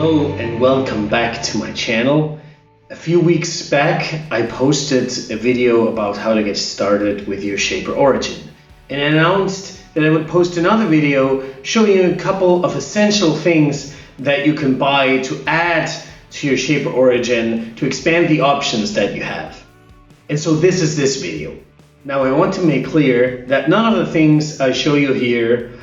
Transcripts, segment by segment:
Hello and welcome back to my channel. A few weeks back I posted a video about how to get started with your Shaper Origin and announced that I would post another video showing you a couple of essential things that you can buy to add to your Shaper Origin to expand the options that you have. And so this is this video. Now I want to make clear that none of the things I show you here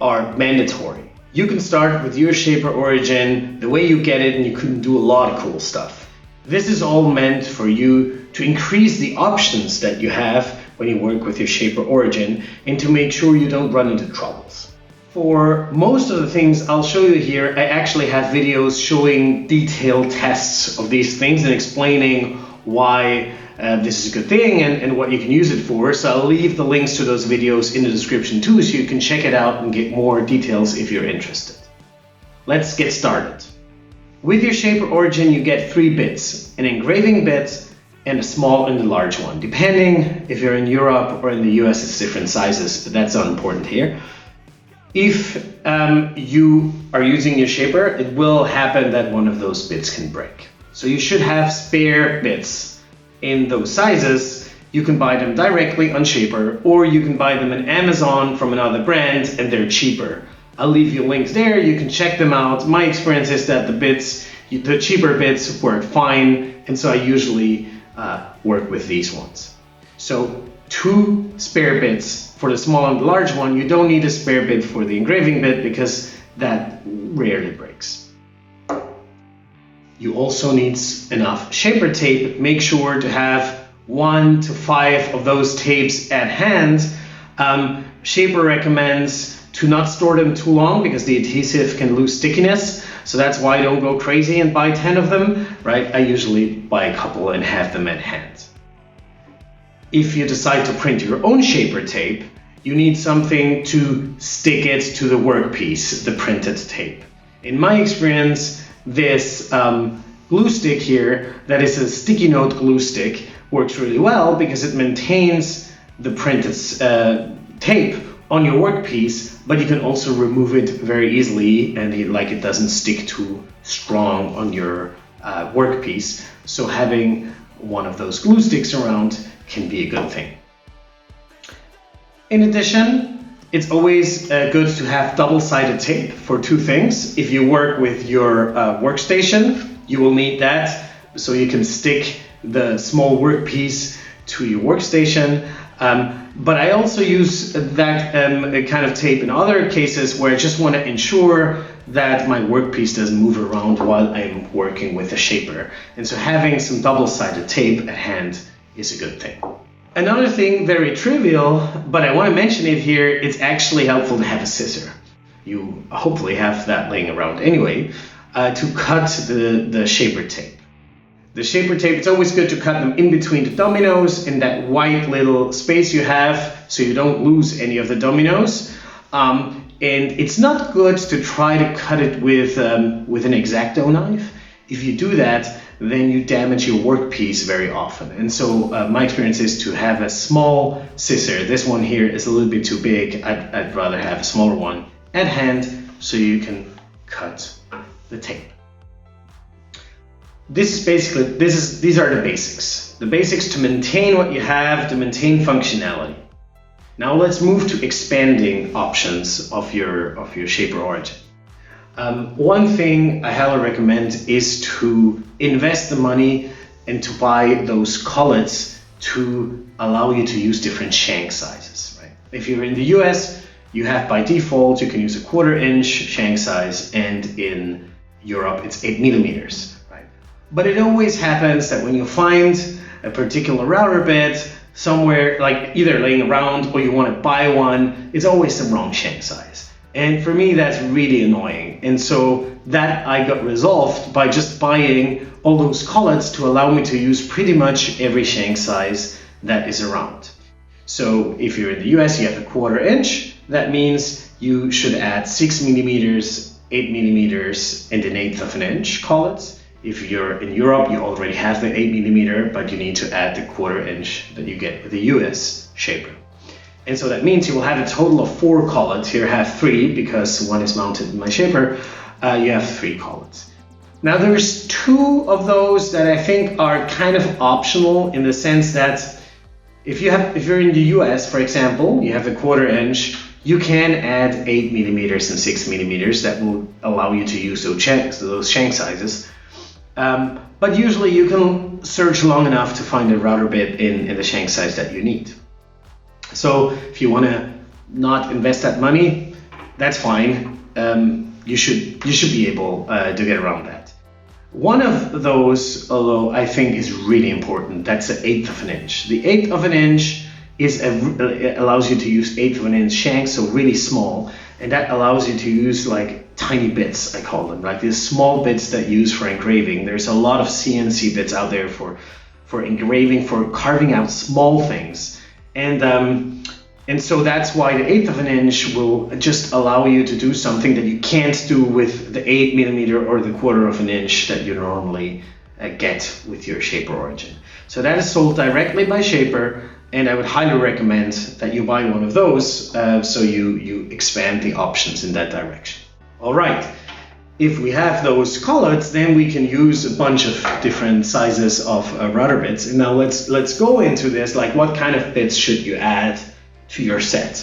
are mandatory. You can start with your Shaper Origin the way you get it and you can do a lot of cool stuff. This is all meant for you to increase the options that you have when you work with your Shaper Origin and to make sure you don't run into troubles. For most of the things I'll show you here, I actually have videos showing detailed tests of these things and explaining why this is a good thing and what you can use it for. So I'll leave the links to those videos in the description too, so you can check it out and get more details if you're interested. Let's get started. With your Shaper Origin you get 3 bits, an engraving bit and a small and a large one. Depending if you're in Europe or in the US, it's different sizes, but that's not important here. If you are using your Shaper, it will happen that one of those bits can break. So you should have spare bits in those sizes. You can buy them directly on Shaper, or you can buy them on Amazon from another brand and they're cheaper. I'll leave you links there, you can check them out. My experience is that the cheaper bits work fine, and so I usually work with these ones. So 2 spare bits for the small and the large one. You don't need a spare bit for the engraving bit because that rarely breaks. You also need enough Shaper tape. Make sure to have 1 to 5 of those tapes at hand. Shaper recommends to not store them too long because the adhesive can lose stickiness. So that's why I don't go crazy and buy 10 of them, right? I usually buy a couple and have them at hand. If you decide to print your own Shaper tape, you need something to stick it to the workpiece, the printed tape. In my experience, this glue stick here, that is a sticky note glue stick, works really well because it maintains the printed tape on your workpiece, but you can also remove it very easily and it doesn't stick too strong on your workpiece. So having one of those glue sticks around can be a good thing. In addition, it's always good to have double-sided tape for 2 things. If you work with your workstation, you will need that so you can stick the small workpiece to your workstation. But I also use that kind of tape in other cases where I just want to ensure that my workpiece doesn't move around while I'm working with the Shaper. And so having some double-sided tape at hand is a good thing. Another thing, very trivial, but I want to mention it here, it's actually helpful to have a scissor. You hopefully have that laying around anyway, to cut the Shaper tape. The Shaper tape, it's always good to cut them in between the dominoes in that white little space you have so you don't lose any of the dominoes. And it's not good to try to cut it with an X-Acto knife. If you do that, then you damage your workpiece very often. And so my experience is to have a small scissor. This one here is a little bit too big. I'd rather have a smaller one at hand so you can cut the tape. These are the basics. The basics to maintain what you have, to maintain functionality. Now let's move to expanding options of your Shaper Origin. One thing I highly recommend is to invest the money and to buy those collets to allow you to use different shank sizes. Right? If you're in the US, you have by default, you can use a 1/4 inch shank size, and in Europe it's 8 millimeters. Right? But it always happens that when you find a particular router bit somewhere, like either laying around or you want to buy one, it's always the wrong shank size. And for me, that's really annoying. And so that I got resolved by just buying all those collets to allow me to use pretty much every shank size that is around. So if you're in the US, you have a 1/4 inch. That means you should add 6 millimeters, 8 millimeters, and 1/8 of an inch collets. If you're in Europe, you already have the 8 millimeter, but you need to add the 1/4 inch that you get with the US Shaper. And so that means you will have a total of 4 collets. Here I have 3 because one is mounted in my Shaper. You have 3 collets. Now there's two of those that I think are kind of optional, in the sense that if you're in the US, for example, you have a 1/4 inch, you can add 8 millimeters and 6 millimeters. That will allow you to use those shank sizes. But usually you can search long enough to find a router bit in the shank size that you need. So if you want to not invest that money, that's fine. You should be able to get around that. One of those, although I think is really important, that's the 1/8 of an inch. The 1/8 of an inch allows you to use 1/8 of an inch shanks, so really small, and that allows you to use like tiny bits, I call them, like these small bits that you use for engraving. There's a lot of CNC bits out there for engraving, for carving out small things, and so that's why the 1/8 of an inch will just allow you to do something that you can't do with the 8 millimeter or the 1/4 of an inch that you normally get with your Shaper Origin. So that is sold directly by Shaper, and I would highly recommend that you buy one of those, so you expand the options in that direction. All right, if we have those collets, then we can use a bunch of different sizes of router bits. And now let's go into this, like what kind of bits should you add to your set.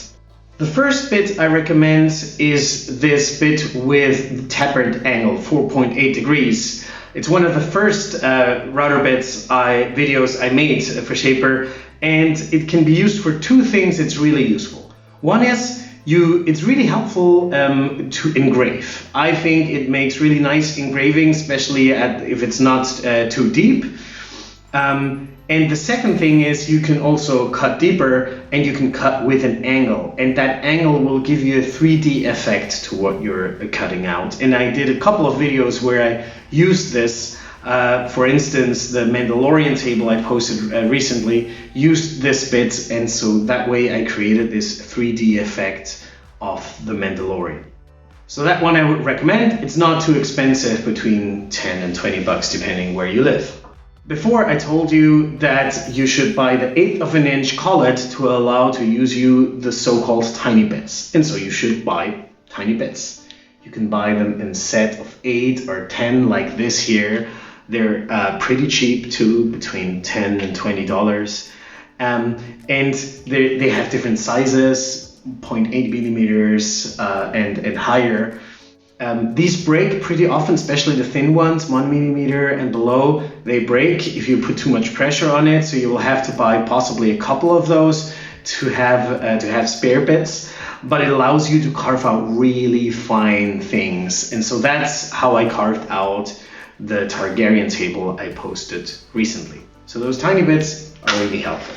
The first bit I recommend is this bit with tapered angle, 4.8 degrees. It's one of the first router bits videos I made for Shaper, and it can be used for two things. It's really useful. One is it's really helpful to engrave. I think it makes really nice engraving, especially if it's not too deep. And the second thing is you can also cut deeper, and you can cut with an angle, and that angle will give you a 3D effect to what you're cutting out. And I did a couple of videos where I used this. For instance, the Mandalorian table I posted recently used this bit, and so that way I created this 3D effect of the Mandalorian. So that one I would recommend. It's not too expensive, between 10 and 20 bucks depending where you live. Before I told you that you should buy the 1/8 of an inch collet to allow to use the so-called tiny bits. And so you should buy tiny bits. You can buy them in a set of 8 or 10 like this here. They're pretty cheap too, between $10 and $20. And they have different sizes, 0.8 millimeters and higher. These break pretty often, especially the thin ones, 1 millimeter and below. They break if you put too much pressure on it, so you will have to buy possibly a couple of those to have spare bits. But it allows you to carve out really fine things, and so that's how I carved out the Targaryen table I posted recently. So those tiny bits are really helpful.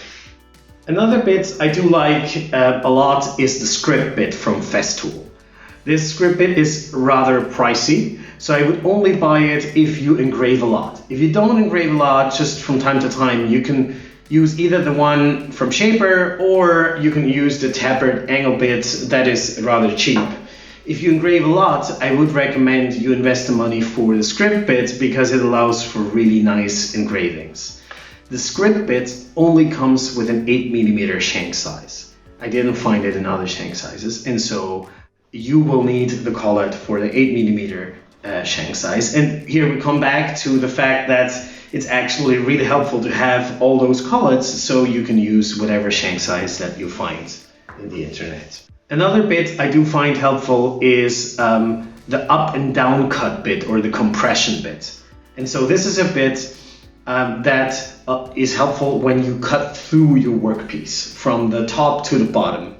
Another bit I do like a lot is the script bit from Festool. This script bit is rather pricey, so I would only buy it if you engrave a lot. If you don't engrave a lot, just from time to time, you can use either the one from Shaper, or you can use the tapered angle bit that is rather cheap. If you engrave a lot, I would recommend you invest the money for the script bit, because it allows for really nice engravings. The script bit only comes with an 8 millimeter shank size. I didn't find it in other shank sizes, and so you will need the collet for the 8 millimeter shank size. And here we come back to the fact that it's actually really helpful to have all those collets, so you can use whatever shank size that you find in the internet. Another bit I do find helpful is the up and down cut bit, or the compression bit. And so this is a bit that is helpful when you cut through your workpiece from the top to the bottom.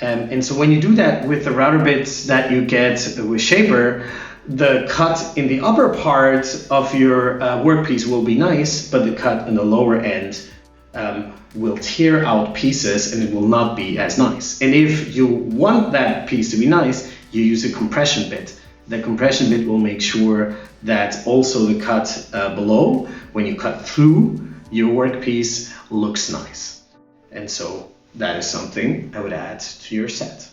And so when you do that with the router bits that you get with Shaper, the cut in the upper part of your workpiece will be nice, but the cut in the lower end will tear out pieces, and it will not be as nice. And if you want that piece to be nice, you use a compression bit. The compression bit will make sure that also the cut below, when you cut through your workpiece, looks nice. And so that is something I would add to your set.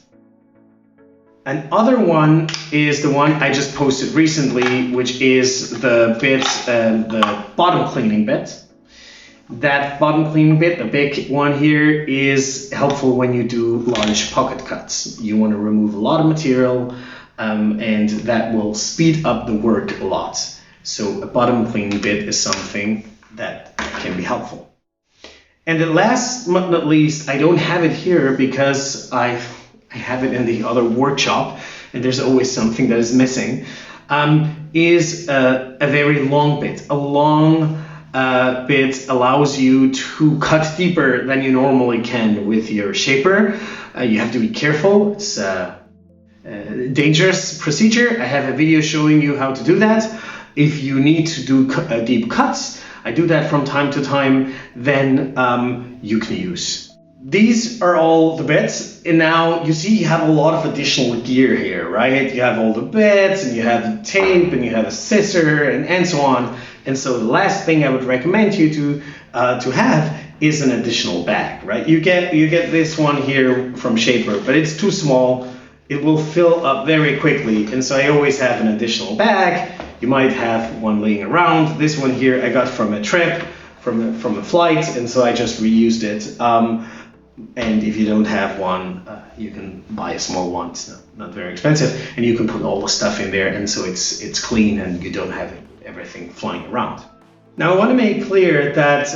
Another one is the one I just posted recently, which is the bit, the bottom cleaning bit. That bottom cleaning bit, the big one here, is helpful when you do large pocket cuts. You want to remove a lot of material, and that will speed up the work a lot. So a bottom cleaning bit is something that can be helpful. And then last but not least, I don't have it here because I have it in the other workshop, and there's always something that is missing, is a very long bit. A long bit allows you to cut deeper than you normally can with your shaper. You have to be careful. It's a dangerous procedure. I have a video showing you how to do that. If you need to do deep cuts, I do that from time to time, then you can use. These are all the bits, and now you see you have a lot of additional gear here, right? You have all the bits, and you have the tape, and you have a scissor, and so on. And so the last thing I would recommend you to have is an additional bag, right? You get this one here from Shaper, but it's too small. It will fill up very quickly, and so I always have an additional bag. You might have one laying around. This one here I got from a trip, from a flight, and so I just reused it. And if you don't have one, you can buy a small one. It's not very expensive, and you can put all the stuff in there, and so it's clean, and you don't have everything flying around. Now I want to make clear that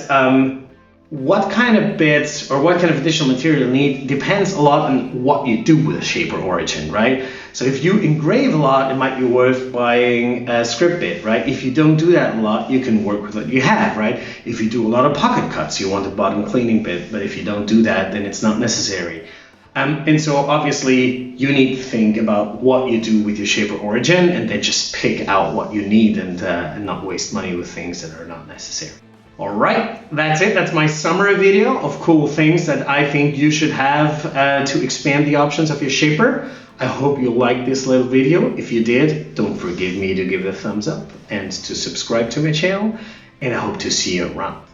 what kind of bits or what kind of additional material you need depends a lot on what you do with a Shaper Origin, right? So if you engrave a lot, it might be worth buying a script bit, right? If you don't do that a lot, you can work with what you have, right? If you do a lot of pocket cuts, you want a bottom cleaning bit, but if you don't do that, then it's not necessary. And so obviously you need to think about what you do with your Shaper Origin, and then just pick out what you need and not waste money with things that are not necessary. All right, that's it. That's my summary video of cool things that I think you should have to expand the options of your Shaper. I hope you liked this little video. If you did, don't forget me to give it a thumbs up and to subscribe to my channel, and I hope to see you around.